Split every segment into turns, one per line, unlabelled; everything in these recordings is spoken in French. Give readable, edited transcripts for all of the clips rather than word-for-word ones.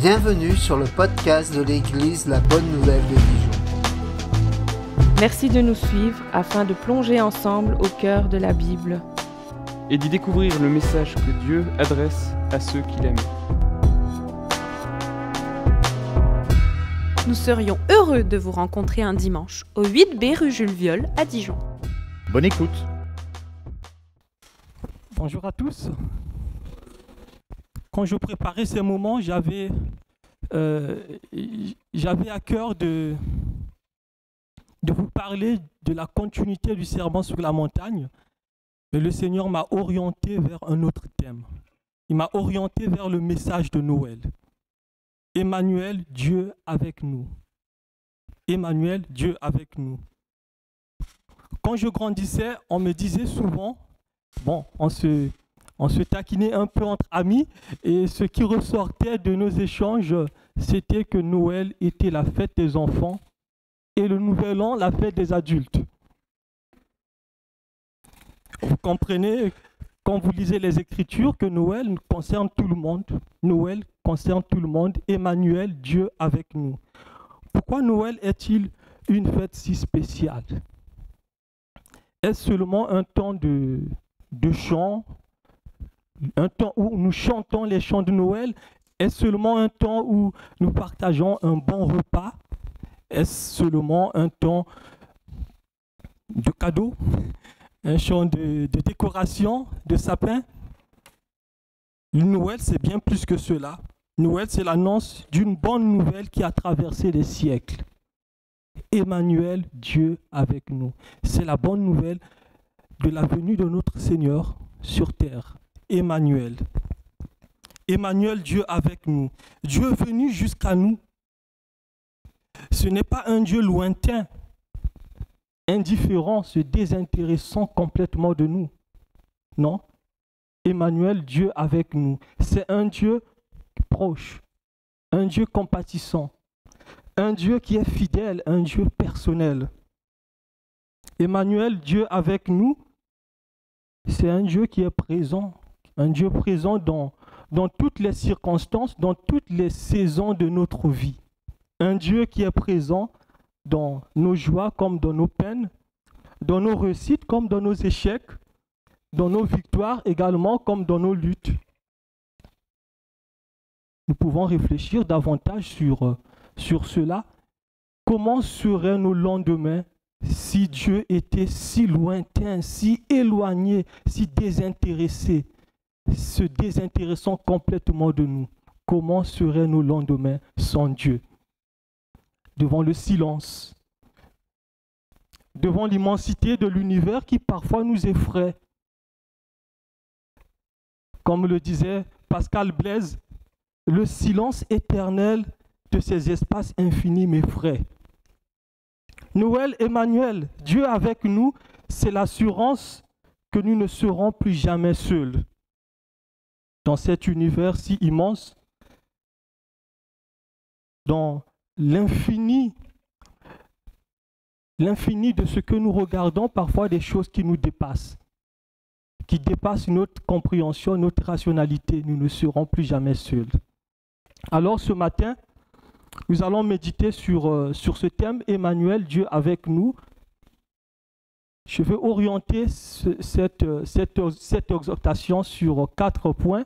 Bienvenue sur le podcast de l'Église La Bonne Nouvelle de Dijon.
Merci de nous suivre afin de plonger ensemble au cœur de la Bible
et d'y découvrir le message que Dieu adresse à ceux qu'il aime.
Nous serions heureux de vous rencontrer un dimanche au 8B rue Jules Viol à Dijon.
Bonne écoute.
Bonjour à tous. Quand je préparais ces moments, j'avais à cœur de vous parler de la continuité du sermon sur la montagne, mais le Seigneur m'a orienté vers un autre thème. Il m'a orienté vers le message de Noël. Emmanuel, Dieu avec nous. Emmanuel, Dieu avec nous. Quand je grandissais, on me disait souvent, on se taquinait un peu entre amis, et ce qui ressortait de nos échanges, c'était que Noël était la fête des enfants et le Nouvel An, la fête des adultes. Vous comprenez, quand vous lisez les Écritures, que Noël concerne tout le monde. Noël concerne tout le monde. Emmanuel, Dieu avec nous. Pourquoi Noël est-il une fête si spéciale? Est-ce seulement un temps de chant, un temps où nous chantons les chants de Noël? Est-ce seulement un temps où nous partageons un bon repas? Est-ce seulement un temps de cadeaux? Un chant de décoration, de sapin? Noël, c'est bien plus que cela. Noël, c'est l'annonce d'une bonne nouvelle qui a traversé les siècles. Emmanuel, Dieu avec nous. C'est la bonne nouvelle de la venue de notre Seigneur sur terre. Emmanuel. Emmanuel, Dieu avec nous. Dieu venu jusqu'à nous. Ce n'est pas un Dieu lointain, indifférent, se désintéressant complètement de nous. Non. Emmanuel, Dieu avec nous. C'est un Dieu proche, un Dieu compatissant, un Dieu qui est fidèle, un Dieu personnel. Emmanuel, Dieu avec nous, c'est un Dieu qui est présent, un Dieu présent dans toutes les circonstances, dans toutes les saisons de notre vie. Un Dieu qui est présent dans nos joies comme dans nos peines, dans nos réussites comme dans nos échecs, dans nos victoires également comme dans nos luttes. Nous pouvons réfléchir davantage sur cela. Comment seraient nos lendemains si Dieu était si lointain, si éloigné, si désintéressé, se désintéressant complètement de nous? Comment seraient nos lendemains sans Dieu? Devant le silence, devant l'immensité de l'univers qui parfois nous effraie. Comme le disait Pascal Blaise, le silence éternel de ces espaces infinis m'effraie. Noël, Emmanuel, Dieu avec nous, c'est l'assurance que nous ne serons plus jamais seuls. Dans cet univers si immense, dans l'infini de ce que nous regardons, parfois des choses qui nous dépassent, qui dépassent notre compréhension, notre rationalité, nous ne serons plus jamais seuls. Alors ce matin, nous allons méditer sur ce thème, Emmanuel, Dieu avec nous. Je vais orienter cette exhortation sur 4 points.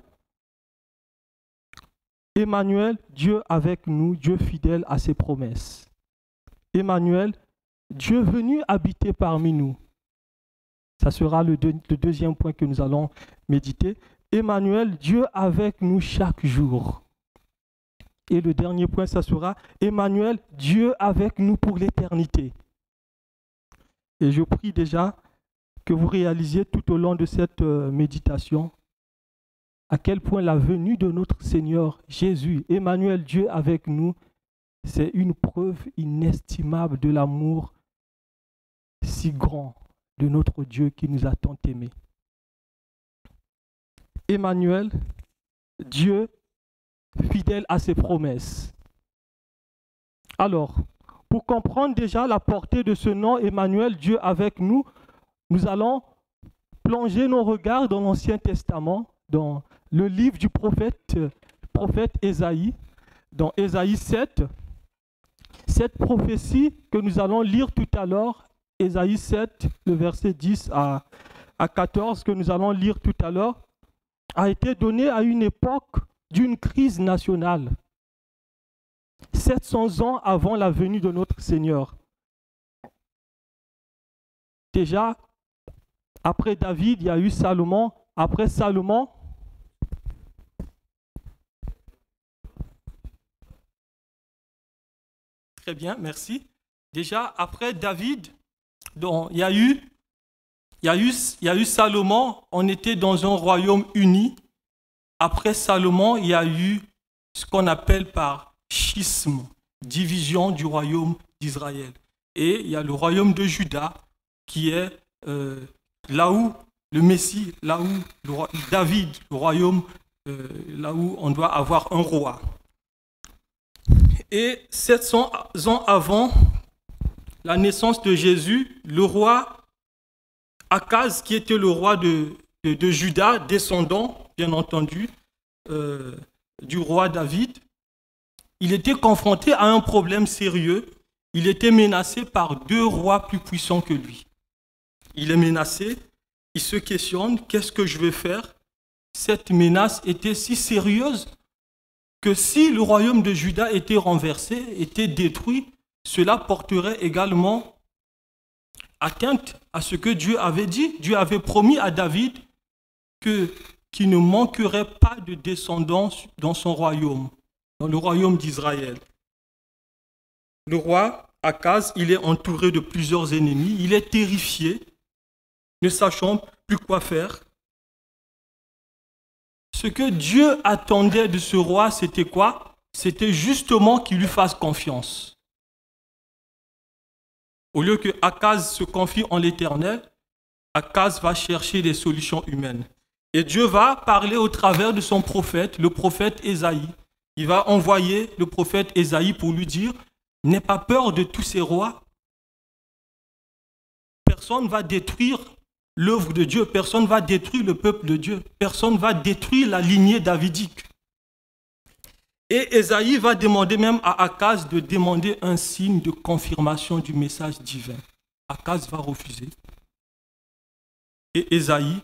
Emmanuel, Dieu avec nous, Dieu fidèle à ses promesses. Emmanuel, Dieu venu habiter parmi nous. Ça sera le deuxième point que nous allons méditer. Emmanuel, Dieu avec nous chaque jour. Et le dernier point, ça sera Emmanuel, Dieu avec nous pour l'éternité. Et je prie déjà que vous réalisiez tout au long de cette méditation à quel point la venue de notre Seigneur Jésus, Emmanuel, Dieu avec nous, c'est une preuve inestimable de l'amour si grand de notre Dieu qui nous a tant aimés. Emmanuel, Dieu fidèle à ses promesses. Alors, pour comprendre déjà la portée de ce nom, Emmanuel, Dieu avec nous, nous allons plonger nos regards dans l'Ancien Testament, dans le livre du prophète Ésaïe, dans Ésaïe 7, cette prophétie que nous allons lire tout à l'heure, Ésaïe 7, le verset 10 à 14, que nous allons lire tout à l'heure, a été donnée à une époque d'une crise nationale, 700 ans avant la venue de notre Seigneur. Déjà, après David, il y a eu Salomon. Après Salomon, très bien, merci. Déjà, après David, donc, il y a eu Salomon, on était dans un royaume uni. Après Salomon, il y a eu ce qu'on appelle par schisme, division du royaume d'Israël. Et il y a le royaume de Juda qui est là où le Messie, là où David, le royaume, là où on doit avoir un roi. Et 700 ans avant la naissance de Jésus, le roi Akaz, qui était le roi de Juda, descendant, bien entendu, du roi David, il était confronté à un problème sérieux. Il était menacé par 2 rois plus puissants que lui. Il est menacé, il se questionne, qu'est-ce que je vais faire? Cette menace était si sérieuse que si le royaume de Juda était renversé, était détruit, cela porterait également atteinte à ce que Dieu avait dit. Dieu avait promis à David qu'il ne manquerait pas de descendants dans son royaume, dans le royaume d'Israël. Le roi Akaz, il est entouré de plusieurs ennemis, il est terrifié, ne sachant plus quoi faire. Ce que Dieu attendait de ce roi, c'était quoi? C'était justement qu'il lui fasse confiance. Au lieu que Akaz se confie en l'Éternel, Akaz va chercher des solutions humaines. Et Dieu va parler au travers de son prophète, le prophète Ésaïe. Il va envoyer le prophète Ésaïe pour lui dire « N'aie pas peur de tous ces rois. Personne ne va détruire l'œuvre de Dieu, personne ne va détruire le peuple de Dieu, personne ne va détruire la lignée davidique. » Et Ésaïe va demander même à Akaz de demander un signe de confirmation du message divin. Akaz va refuser. Et Ésaïe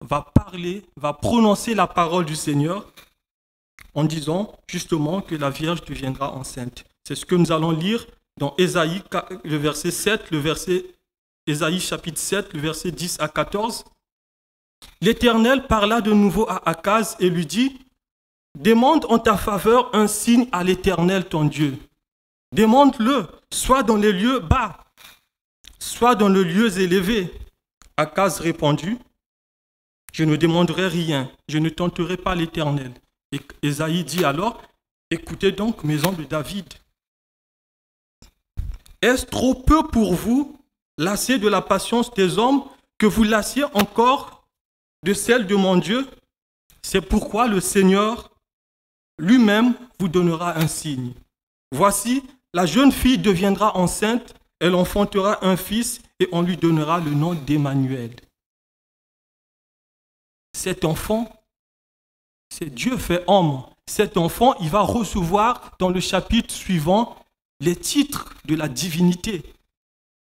va parler, va prononcer la parole du Seigneur en disant justement que la Vierge deviendra enceinte. C'est ce que nous allons lire dans Ésaïe, le verset 7, Ésaïe chapitre 7, le verset 10 à 14. L'Éternel parla de nouveau à Akaz et lui dit « Demande en ta faveur un signe à l'Éternel ton Dieu. Demande-le, soit dans les lieux bas, soit dans les lieux élevés. » Akaz répondit « Je ne demanderai rien, je ne tenterai pas l'Éternel. » Et Ésaïe dit alors « Écoutez donc, maison de David. Est-ce trop peu pour vous, lassés de la patience des hommes, que vous lassiez encore de celle de mon Dieu? C'est pourquoi le Seigneur lui-même vous donnera un signe. Voici, la jeune fille deviendra enceinte, elle enfantera un fils et on lui donnera le nom d'Emmanuel. » Cet enfant, c'est Dieu fait homme. Cet enfant, il va recevoir dans le chapitre suivant les titres de la divinité.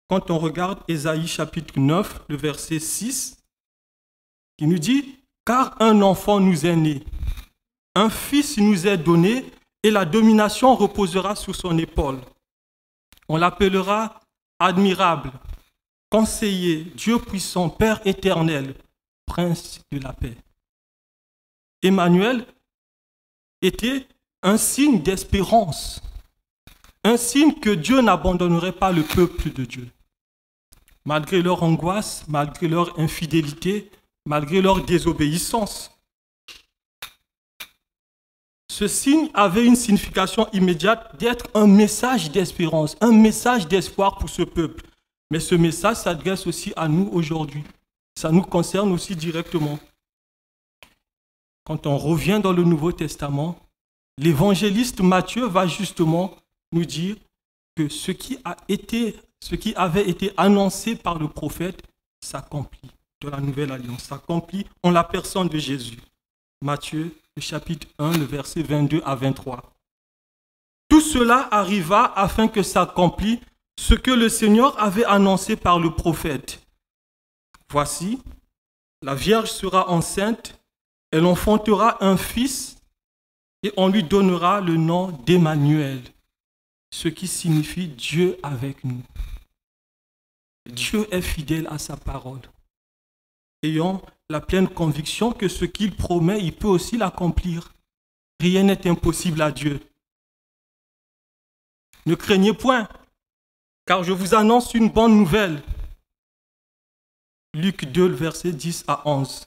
Quand on regarde Ésaïe chapitre 9, le verset 6, qui nous dit « Car un enfant nous est né, un fils nous est donné, et la domination reposera sur son épaule. On l'appellera admirable, conseiller, Dieu puissant, Père éternel, prince de la paix. » Emmanuel était un signe d'espérance, un signe que Dieu n'abandonnerait pas le peuple de Dieu. Malgré leur angoisse, malgré leur infidélité, malgré leur désobéissance. Ce signe avait une signification immédiate d'être un message d'espérance, un message d'espoir pour ce peuple. Mais ce message s'adresse aussi à nous aujourd'hui. Ça nous concerne aussi directement. Quand on revient dans le Nouveau Testament, l'évangéliste Matthieu va justement nous dire que ce qui avait été annoncé par le prophète s'accomplit de la Nouvelle Alliance, s'accomplit en la personne de Jésus. Matthieu, le chapitre 1, le verset 22 à 23. Tout cela arriva afin que s'accomplisse ce que le Seigneur avait annoncé par le prophète. Voici, la Vierge sera enceinte, elle enfantera un fils et on lui donnera le nom d'Emmanuel, ce qui signifie Dieu avec nous. Dieu est fidèle à sa parole. Ayons la pleine conviction que ce qu'il promet, il peut aussi l'accomplir. Rien n'est impossible à Dieu. Ne craignez point, car je vous annonce une bonne nouvelle. Luc 2, versets 10 à 11.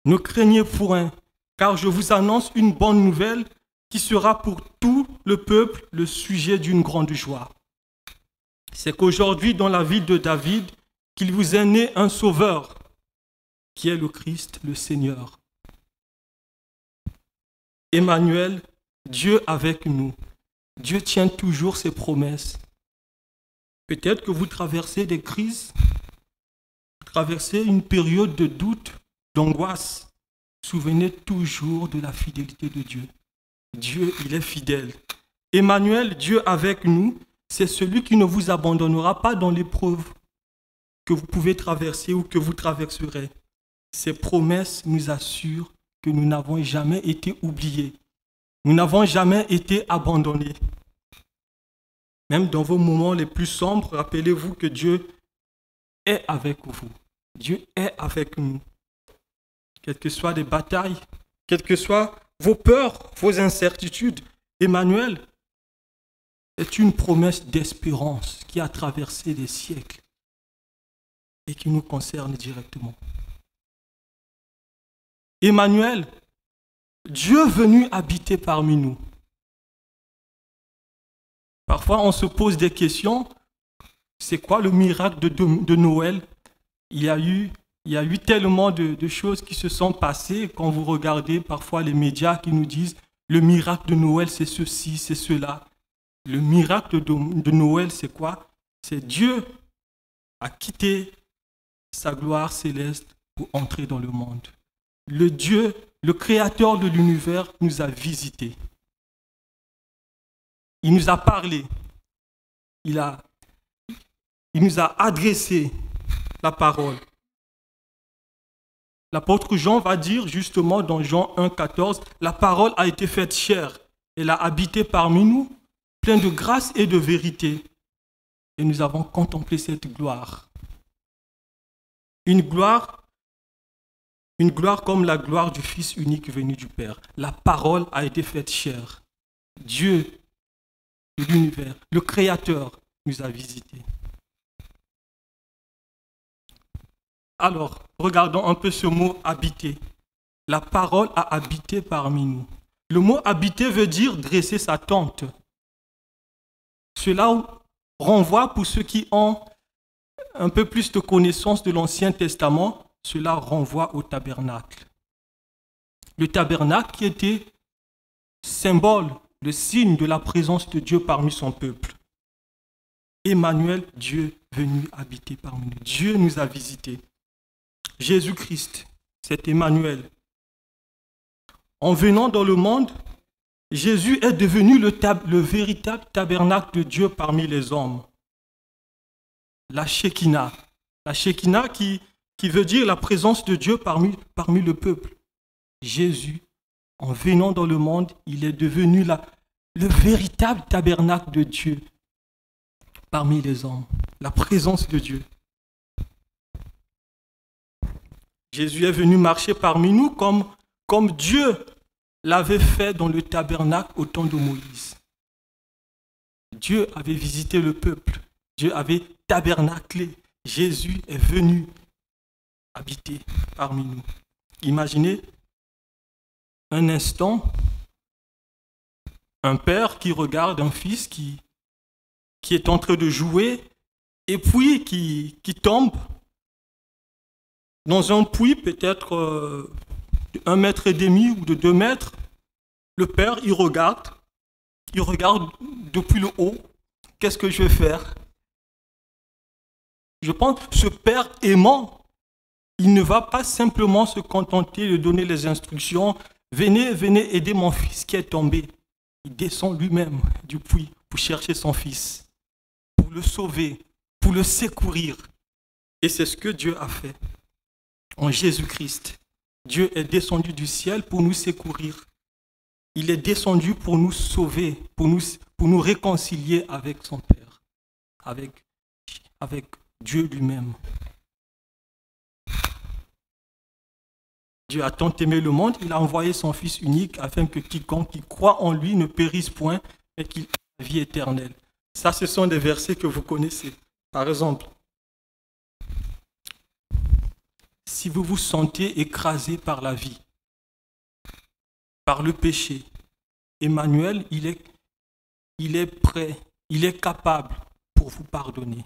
Ne craignez point, car je vous annonce une bonne nouvelle qui sera pour tout le peuple le sujet d'une grande joie. C'est qu'aujourd'hui, dans la ville de David, qu'il vous est né un sauveur, qui est le Christ, le Seigneur. Emmanuel, Dieu avec nous. Dieu tient toujours ses promesses. Peut-être que vous traversez des crises, vous traversez une période de doute, d'angoisse. Souvenez toujours de la fidélité de Dieu. Dieu, il est fidèle. Emmanuel, Dieu avec nous, c'est celui qui ne vous abandonnera pas dans l'épreuve que vous pouvez traverser ou que vous traverserez. Ces promesses nous assurent que nous n'avons jamais été oubliés. Nous n'avons jamais été abandonnés. Même dans vos moments les plus sombres, rappelez-vous que Dieu est avec vous. Dieu est avec nous. Quelles que soient les batailles, quelles que soient vos peurs, vos incertitudes, Emmanuel est une promesse d'espérance qui a traversé les siècles et qui nous concerne directement. Emmanuel, Dieu venu habiter parmi nous. Parfois, on se pose des questions. C'est quoi le miracle de Noël? Il y a eu tellement de choses qui se sont passées. Quand vous regardez parfois les médias qui nous disent le miracle de Noël, c'est ceci, c'est cela. Le miracle de Noël, c'est quoi? C'est Dieu a quitté sa gloire céleste pour entrer dans le monde. Le Dieu, le créateur de l'univers, nous a visités. Il nous a parlé. Il nous a adressé la parole. L'apôtre Jean va dire justement dans Jean 1, 14, la parole a été faite chair. Elle a habité parmi nous, pleine de grâce et de vérité. Et nous avons contemplé cette gloire. Une gloire comme la gloire du Fils unique venu du Père. La parole a été faite chair. Dieu de l'univers, le Créateur, nous a visités. Alors, regardons un peu ce mot « habiter ». La parole a habité parmi nous. Le mot « habiter » veut dire dresser sa tente. Cela renvoie, pour ceux qui ont un peu plus de connaissance de l'Ancien Testament, cela renvoie au tabernacle. Le tabernacle qui était symbole, le signe de la présence de Dieu parmi son peuple. Emmanuel, Dieu venu habiter parmi nous. Dieu nous a visités. Jésus-Christ, c'est Emmanuel. En venant dans le monde, Jésus est devenu le véritable tabernacle de Dieu parmi les hommes. La Shekinah. La Shekinah qui veut dire la présence de Dieu parmi le peuple. Jésus, en venant dans le monde, il est devenu le véritable tabernacle de Dieu parmi les hommes. La présence de Dieu. Jésus est venu marcher parmi nous comme Dieu l'avait fait dans le tabernacle au temps de Moïse. Dieu avait visité le peuple. Dieu avait tabernaclé. Jésus est venu habiter parmi nous. Imaginez un instant un père qui regarde un fils qui est en train de jouer et puis qui tombe dans un puits peut-être de 1,5 mètre ou de 2 mètres. Le père, il regarde depuis le haut. Qu'est-ce que je vais faire? Je pense que ce père aimant, il ne va pas simplement se contenter de donner les instructions. Venez aider mon fils qui est tombé. Il descend lui-même du puits pour chercher son fils, pour le sauver, pour le secourir. Et c'est ce que Dieu a fait. En Jésus-Christ, Dieu est descendu du ciel pour nous secourir. Il est descendu pour nous sauver, pour nous réconcilier avec son Père, avec Dieu lui-même. Dieu a tant aimé le monde, il a envoyé son Fils unique afin que quiconque qui croit en lui ne périsse point, mais qu'il ait la vie éternelle. Ça, ce sont des versets que vous connaissez. Par exemple, si vous vous sentez écrasé par la vie, par le péché, Emmanuel, il est prêt, il est capable pour vous pardonner.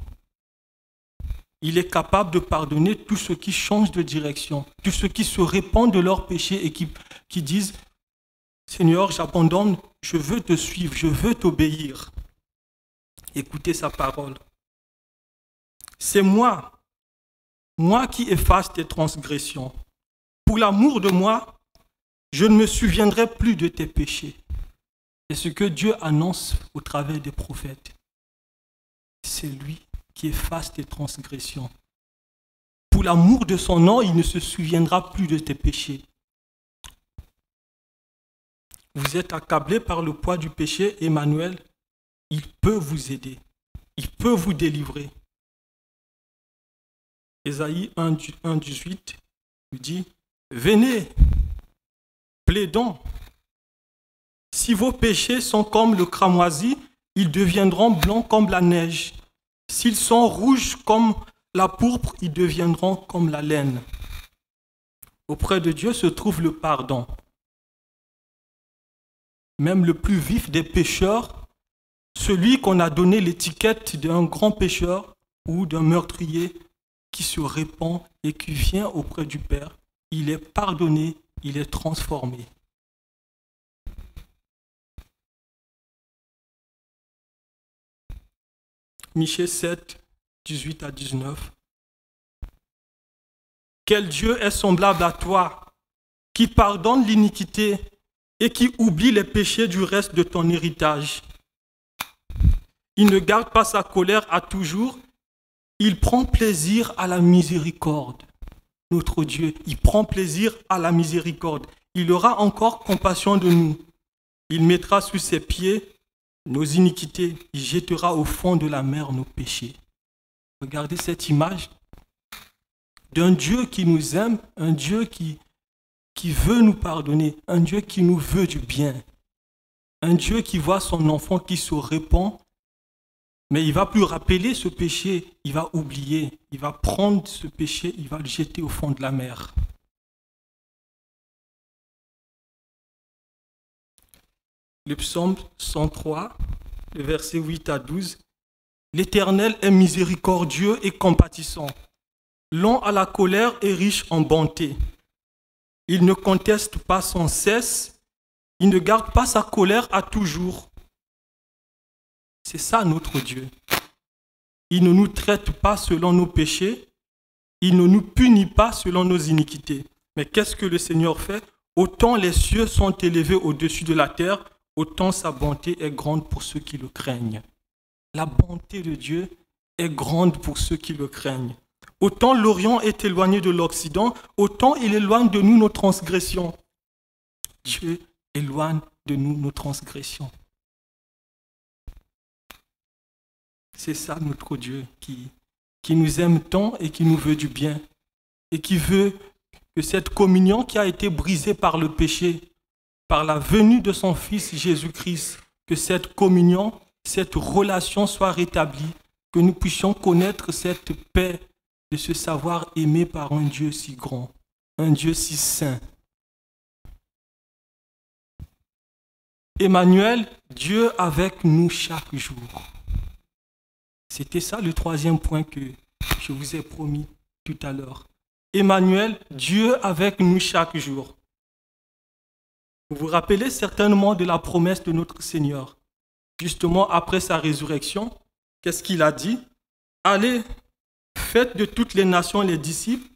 Il est capable de pardonner tous ceux qui changent de direction, tous ceux qui se répandent de leurs péchés et qui disent « Seigneur, j'abandonne, je veux te suivre, je veux t'obéir. » Écoutez sa parole. C'est moi qui efface tes transgressions. Pour l'amour de moi, je ne me souviendrai plus de tes péchés. C'est ce que Dieu annonce au travers des prophètes. C'est lui qui efface tes transgressions. Pour l'amour de son nom, il ne se souviendra plus de tes péchés. Vous êtes accablé par le poids du péché, Emmanuel, il peut vous aider. Il peut vous délivrer. Ésaïe 1:18 nous dit « Venez, plaidons. Si vos péchés sont comme le cramoisi, ils deviendront blancs comme la neige. S'ils sont rouges comme la pourpre, ils deviendront comme la laine. » Auprès de Dieu se trouve le pardon. Même le plus vif des pécheurs, celui qu'on a donné l'étiquette d'un grand pécheur ou d'un meurtrier qui se répand et qui vient auprès du Père, il est pardonné, il est transformé. Michée 7, 18 à 19. Quel Dieu est semblable à toi, qui pardonne l'iniquité et qui oublie les péchés du reste de ton héritage. Il ne garde pas sa colère à toujours, il prend plaisir à la miséricorde. Notre Dieu, il prend plaisir à la miséricorde. Il aura encore compassion de nous. Il mettra sous ses pieds nos iniquités, il jettera au fond de la mer nos péchés. Regardez cette image d'un Dieu qui nous aime, un Dieu qui veut nous pardonner, un Dieu qui nous veut du bien, un Dieu qui voit son enfant qui se répand, mais il ne va plus rappeler ce péché, il va oublier, il va prendre ce péché, il va le jeter au fond de la mer. Le psaume 103, le verset 8 à 12. L'Éternel est miséricordieux et compatissant, lent à la colère et riche en bonté. Il ne conteste pas sans cesse, il ne garde pas sa colère à toujours. C'est ça notre Dieu. Il ne nous traite pas selon nos péchés, il ne nous punit pas selon nos iniquités. Mais qu'est-ce que le Seigneur fait? Autant les cieux sont élevés au-dessus de la terre, autant sa bonté est grande pour ceux qui le craignent. La bonté de Dieu est grande pour ceux qui le craignent. Autant l'Orient est éloigné de l'Occident, autant il éloigne de nous nos transgressions. Dieu éloigne de nous nos transgressions. C'est ça notre Dieu qui nous aime tant et qui nous veut du bien. Et qui veut que cette communion qui a été brisée par le péché, par la venue de son Fils Jésus-Christ, que cette communion, cette relation soit rétablie, que nous puissions connaître cette paix de se savoir aimé par un Dieu si grand, un Dieu si saint. Emmanuel, Dieu avec nous chaque jour. C'était ça le troisième point que je vous ai promis tout à l'heure. Emmanuel, Dieu avec nous chaque jour. Vous vous rappelez certainement de la promesse de notre Seigneur. Justement, après sa résurrection, qu'est-ce qu'il a dit? Allez, faites de toutes les nations les disciples,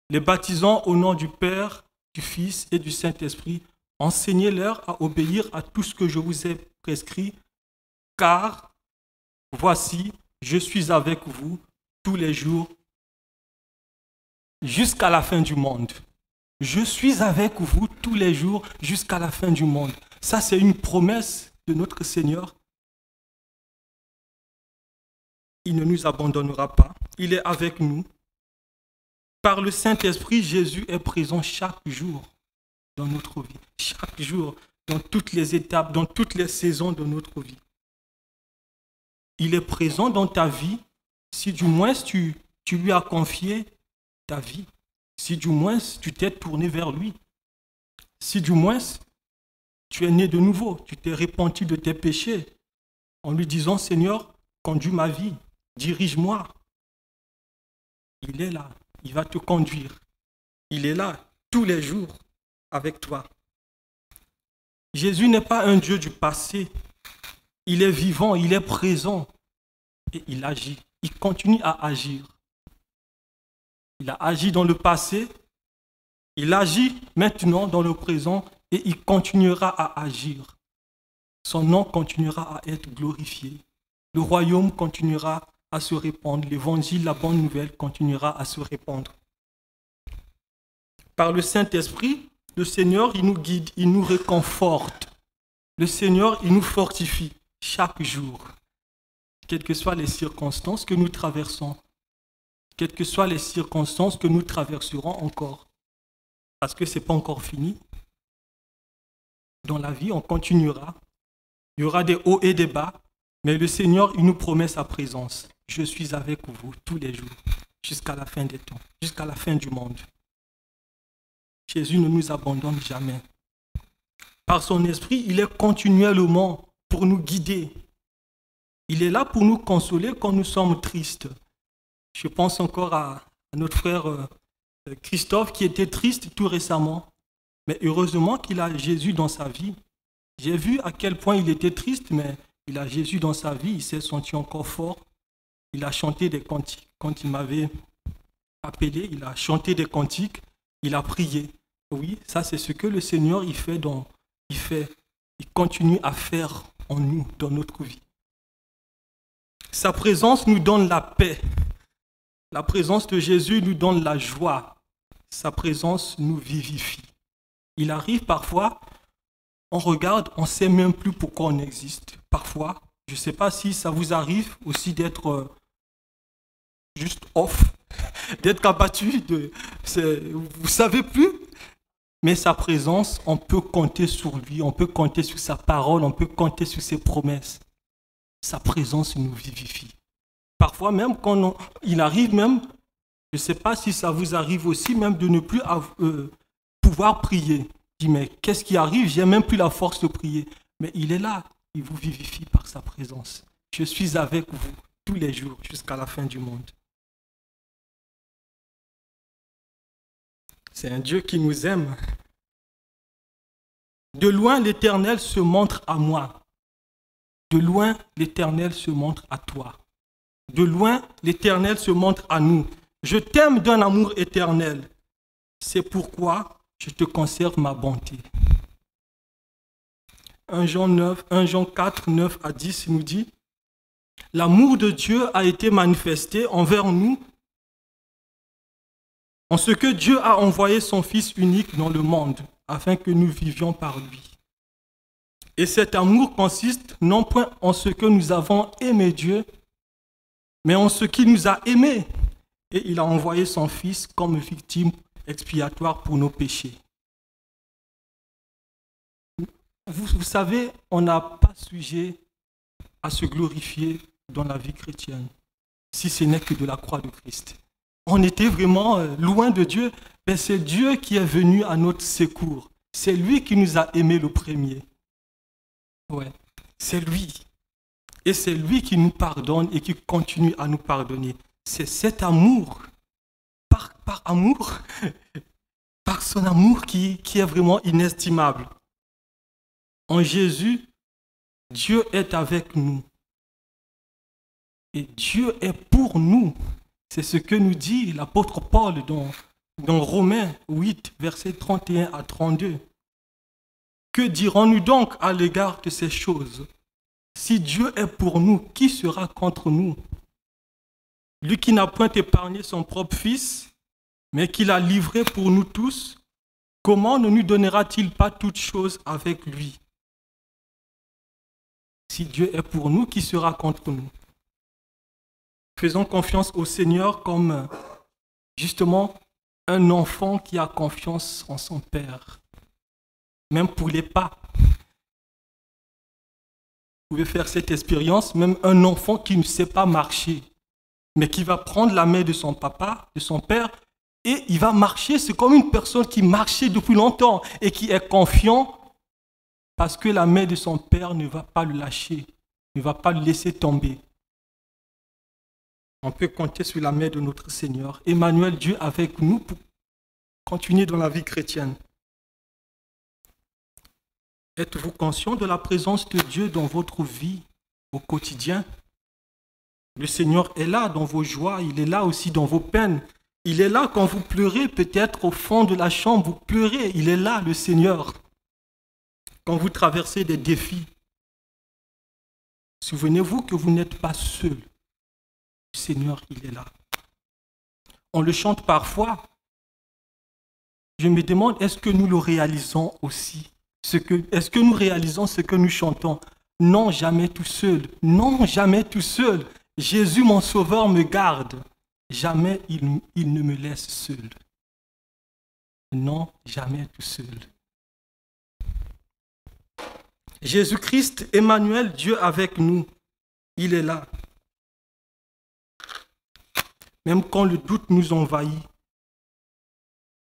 les baptisant au nom du Père, du Fils et du Saint-Esprit, Enseignez-leur à obéir à tout ce que je vous ai prescrit, car voici, je suis avec vous tous les jours jusqu'à la fin du monde. Je suis avec vous tous les jours jusqu'à la fin du monde. Ça, c'est une promesse de notre Seigneur. Il ne nous abandonnera pas. Il est avec nous. Par le Saint-Esprit, Jésus est présent chaque jour dans notre vie. Chaque jour, dans toutes les étapes, dans toutes les saisons de notre vie. Il est présent dans ta vie si du moins tu lui as confié ta vie. Si du moins tu t'es tourné vers lui. Si du moins tu es né de nouveau, tu t'es repenti de tes péchés en lui disant, Seigneur, conduis ma vie, dirige-moi. Il est là, il va te conduire. Il est là tous les jours avec toi. Jésus n'est pas un Dieu du passé. Il est vivant, il est présent et il agit. Il continue à agir. Il a agi dans le passé, il agit maintenant dans le présent et il continuera à agir. Son nom continuera à être glorifié. Le royaume continuera à se répandre. L'évangile, la bonne nouvelle, continuera à se répandre. Par le Saint-Esprit, le Seigneur, il nous guide, il nous réconforte. Le Seigneur, il nous fortifie chaque jour. Quelles que soient les circonstances que nous traversons, quelles que soient les circonstances que nous traverserons encore, parce que ce n'est pas encore fini. Dans la vie, on continuera. Il y aura des hauts et des bas, mais le Seigneur, il nous promet sa présence. Je suis avec vous tous les jours, jusqu'à la fin des temps, jusqu'à la fin du monde. Jésus ne nous abandonne jamais. Par son esprit, il est continuellement pour nous guider. Il est là pour nous consoler quand nous sommes tristes. Je pense encore à notre frère Christophe qui était triste tout récemment. Mais heureusement qu'il a Jésus dans sa vie. J'ai vu à quel point il était triste, mais il a Jésus dans sa vie. Il s'est senti encore fort. Il a chanté des cantiques. Quand il m'avait appelé, il a chanté des cantiques. Il a prié. Oui, ça c'est ce que le Seigneur il continue à faire en nous, dans notre vie. Sa présence nous donne la paix. La présence de Jésus nous donne la joie. Sa présence nous vivifie. Il arrive parfois, on regarde, on ne sait même plus pourquoi on existe. Parfois, je ne sais pas si ça vous arrive aussi d'être juste off, d'être abattu, vous ne savez plus. Mais sa présence, on peut compter sur lui, on peut compter sur sa parole, on peut compter sur ses promesses. Sa présence nous vivifie. Parfois même, quand il arrive même, je ne sais pas si ça vous arrive aussi, même de ne plus pouvoir prier. Je dis, mais qu'est-ce qui arrive? Je n'ai même plus la force de prier. Mais il est là, il vous vivifie par sa présence. Je suis avec vous tous les jours jusqu'à la fin du monde. C'est un Dieu qui nous aime. De loin, l'Éternel se montre à moi. De loin, l'Éternel se montre à toi. De loin, l'Éternel se montre à nous. Je t'aime d'un amour éternel. C'est pourquoi je te conserve ma bonté. 1 Jean 4, 9 à 10 nous dit « L'amour de Dieu a été manifesté envers nous en ce que Dieu a envoyé son Fils unique dans le monde, afin que nous vivions par lui. Et cet amour consiste non point en ce que nous avons aimé Dieu, mais en ce qu'il nous a aimés. Et il a envoyé son Fils comme victime expiatoire pour nos péchés. » Vous savez, on n'a pas sujet à se glorifier dans la vie chrétienne, si ce n'est que de la croix de Christ. On était vraiment loin de Dieu, mais c'est Dieu qui est venu à notre secours. C'est lui qui nous a aimés le premier. Ouais, c'est lui. Et c'est lui qui nous pardonne et qui continue à nous pardonner. C'est cet amour, par amour, par son amour qui est vraiment inestimable. En Jésus, Dieu est avec nous. Et Dieu est pour nous. C'est ce que nous dit l'apôtre Paul dans Romains 8, versets 31 à 32. Que dirons-nous donc à l'égard de ces choses? Si Dieu est pour nous, qui sera contre nous? Lui qui n'a point épargné son propre Fils, mais qui l'a livré pour nous tous, comment ne nous donnera-t-il pas toutes choses avec lui? Si Dieu est pour nous, qui sera contre nous? Faisons confiance au Seigneur comme justement un enfant qui a confiance en son Père. Même pour les pas. Vous pouvez faire cette expérience, même un enfant qui ne sait pas marcher, mais qui va prendre la main de son papa, de son père, et il va marcher. C'est comme une personne qui marchait depuis longtemps et qui est confiant parce que la main de son père ne va pas le lâcher, ne va pas le laisser tomber. On peut compter sur la main de notre Seigneur. Emmanuel, Dieu avec nous pour continuer dans la vie chrétienne. Êtes-vous conscient de la présence de Dieu dans votre vie au quotidien? Le Seigneur est là dans vos joies, il est là aussi dans vos peines. Il est là quand vous pleurez, peut-être au fond de la chambre, vous pleurez. Il est là, le Seigneur. Quand vous traversez des défis, souvenez-vous que vous n'êtes pas seul. Le Seigneur, il est là. On le chante parfois. Je me demande, est-ce que nous le réalisons aussi? Est-ce que nous réalisons ce que nous chantons? Non, jamais tout seul. Non, jamais tout seul. Jésus, mon sauveur, me garde. Jamais il ne me laisse seul. Non, jamais tout seul. Jésus-Christ, Emmanuel, Dieu avec nous, il est là. Même quand le doute nous envahit,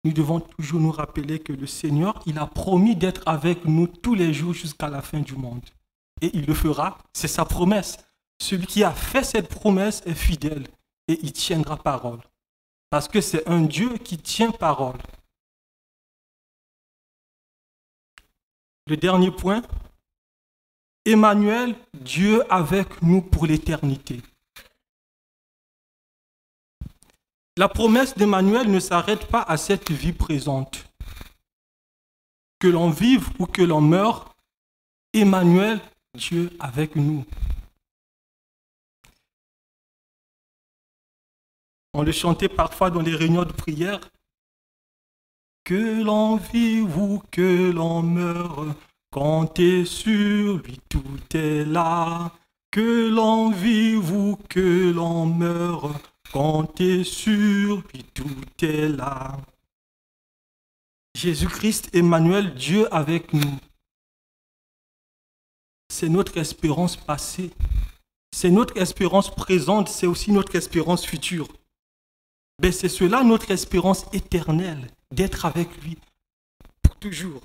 nous devons toujours nous rappeler que le Seigneur, il a promis d'être avec nous tous les jours jusqu'à la fin du monde. Et il le fera, c'est sa promesse. Celui qui a fait cette promesse est fidèle et il tiendra parole. Parce que c'est un Dieu qui tient parole. Le dernier point, Emmanuel, Dieu avec nous pour l'éternité. La promesse d'Emmanuel ne s'arrête pas à cette vie présente. Que l'on vive ou que l'on meure, Emmanuel, Dieu avec nous. On le chantait parfois dans les réunions de prière. Que l'on vive ou que l'on meure, comptez sur lui, tout est là. Que l'on vive ou que l'on meure, comptez sur lui, tout est là. Jésus-Christ, Emmanuel, Dieu avec nous. C'est notre espérance passée. C'est notre espérance présente, c'est aussi notre espérance future. Mais c'est cela notre espérance éternelle, d'être avec lui pour toujours.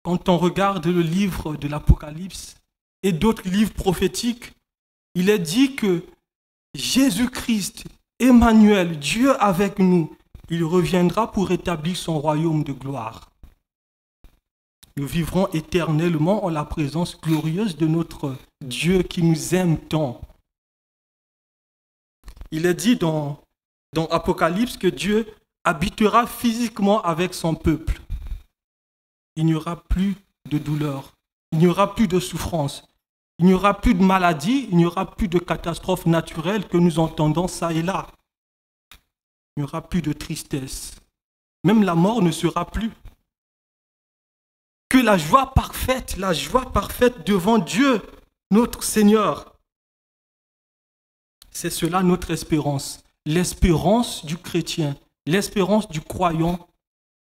Quand on regarde le livre de l'Apocalypse et d'autres livres prophétiques, il est dit que Jésus-Christ, Emmanuel, Dieu avec nous, il reviendra pour établir son royaume de gloire. Nous vivrons éternellement en la présence glorieuse de notre Dieu qui nous aime tant. Il est dit dans Apocalypse que Dieu habitera physiquement avec son peuple. Il n'y aura plus de douleur, il n'y aura plus de souffrance, il n'y aura plus de maladie, il n'y aura plus de catastrophes naturelles que nous entendons ça et là. Il n'y aura plus de tristesse. Même la mort ne sera plus. Que la joie parfaite devant Dieu, notre Seigneur. C'est cela notre espérance. L'espérance du chrétien, l'espérance du croyant,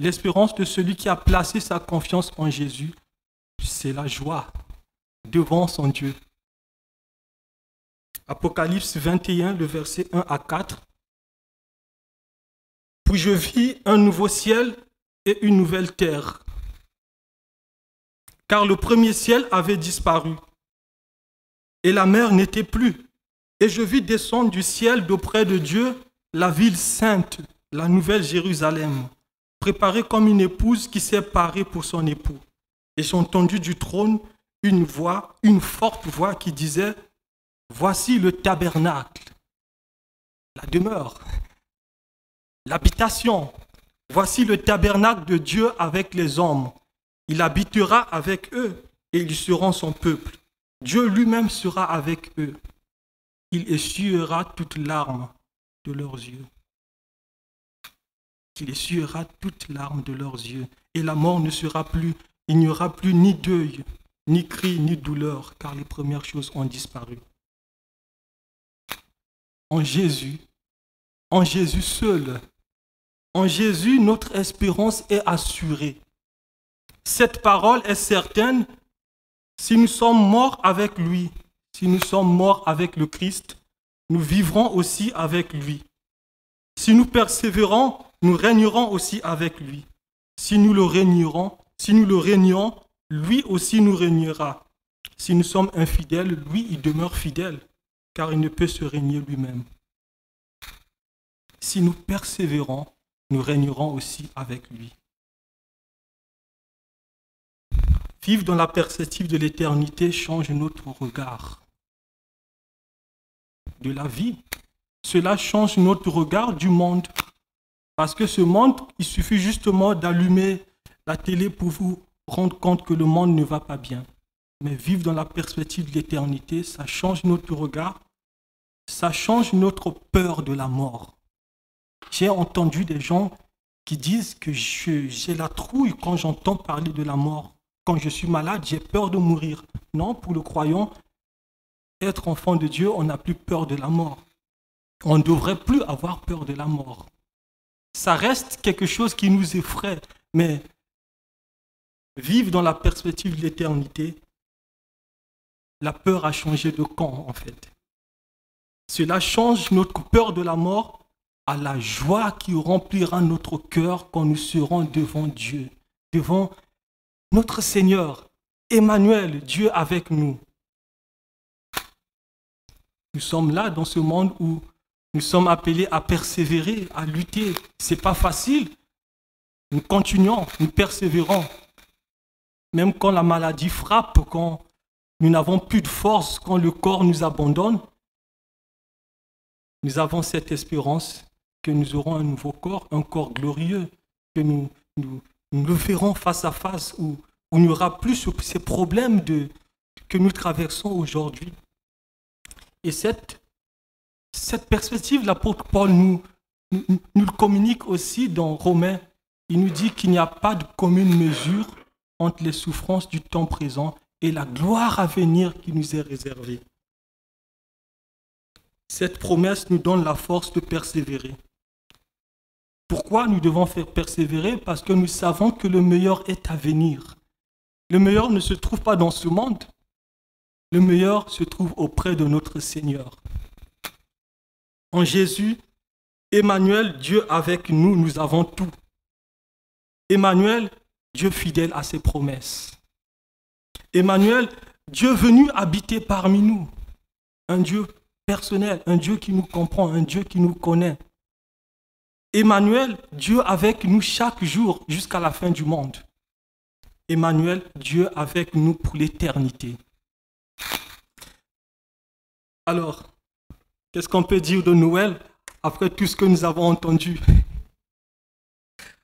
l'espérance de celui qui a placé sa confiance en Jésus. C'est la joie devant son Dieu. Apocalypse 21, le verset 1 à 4. Puis je vis un nouveau ciel et une nouvelle terre. Car le premier ciel avait disparu et la mer n'était plus. Et je vis descendre du ciel d'auprès de Dieu la ville sainte, la nouvelle Jérusalem, préparée comme une épouse qui s'est parée pour son époux. Et j'ai entendu du trône une forte voix qui disait « Voici le tabernacle, la demeure, l'habitation Voici le tabernacle de Dieu avec les hommes. Il habitera avec eux et ils seront son peuple. Dieu lui-même sera avec eux. Il essuiera toute larme de leurs yeux. Il essuiera toute larme de leurs yeux. Et la mort ne sera plus, il n'y aura plus ni deuil, ni cri, ni douleur, car les premières choses ont disparu. En Jésus seul, en Jésus, notre espérance est assurée. Cette parole est certaine. Si nous sommes morts avec lui, si nous sommes morts avec le Christ, nous vivrons aussi avec lui. Si nous persévérons, nous régnerons aussi avec lui. Si nous le régnons, lui aussi nous régnera. Si nous sommes infidèles, lui, il demeure fidèle, car il ne peut se régner lui-même. Si nous persévérons, nous régnerons aussi avec lui. Vivre dans la perspective de l'éternité change notre regard de la vie. Cela change notre regard du monde. Parce que ce monde, il suffit justement d'allumer la télé pour vous rendre compte que le monde ne va pas bien. Mais vivre dans la perspective de l'éternité, ça change notre regard, ça change notre peur de la mort. J'ai entendu des gens qui disent que j'ai la trouille quand j'entends parler de la mort. Quand je suis malade, j'ai peur de mourir. Non, pour le croyant, être enfant de Dieu, on n'a plus peur de la mort. On ne devrait plus avoir peur de la mort. Ça reste quelque chose qui nous effraie, mais vivre dans la perspective de l'éternité, la peur a changé de camp en fait. Cela change notre peur de la mort à la joie qui remplira notre cœur quand nous serons devant Dieu, devant notre Seigneur, Emmanuel, Dieu avec nous. Nous sommes là dans ce monde où nous sommes appelés à persévérer, à lutter. Ce n'est pas facile. Nous continuons, nous persévérons. Même quand la maladie frappe, quand nous n'avons plus de force, quand le corps nous abandonne, nous avons cette espérance que nous aurons un nouveau corps, un corps glorieux, que nous le verrons face à face, où il n'y aura plus ces problèmes que nous traversons aujourd'hui. Et cette perspective, l'apôtre Paul nous le communique aussi dans Romains. Il nous dit qu'il n'y a pas de commune mesure entre les souffrances du temps présent et la gloire à venir qui nous est réservée. Cette promesse nous donne la force de persévérer. Pourquoi nous devons faire persévérer? Parce que nous savons que le meilleur est à venir. Le meilleur ne se trouve pas dans ce monde. Le meilleur se trouve auprès de notre Seigneur. En Jésus, Emmanuel, Dieu avec nous, nous avons tout. Emmanuel, Dieu fidèle à ses promesses. Emmanuel, Dieu venu habiter parmi nous. Un Dieu personnel, un Dieu qui nous comprend, un Dieu qui nous connaît. Emmanuel, Dieu avec nous chaque jour jusqu'à la fin du monde. Emmanuel, Dieu avec nous pour l'éternité. Alors, qu'est-ce qu'on peut dire de Noël après tout ce que nous avons entendu?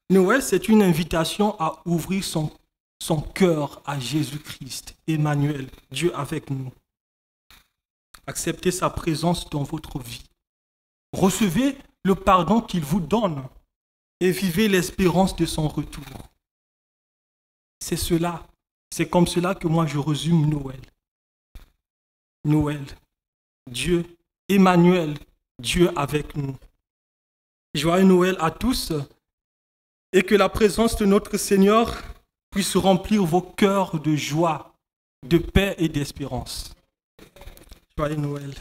Noël, c'est une invitation à ouvrir son cœur à Jésus-Christ, Emmanuel, Dieu avec nous. Acceptez sa présence dans votre vie. Recevez le pardon qu'il vous donne et vivez l'espérance de son retour. C'est cela, c'est comme cela que moi je résume Noël. Noël, Dieu, Emmanuel, Dieu avec nous. Joyeux Noël à tous et que la présence de notre Seigneur puisse remplir vos cœurs de joie, de paix et d'espérance. Joyeux Noël.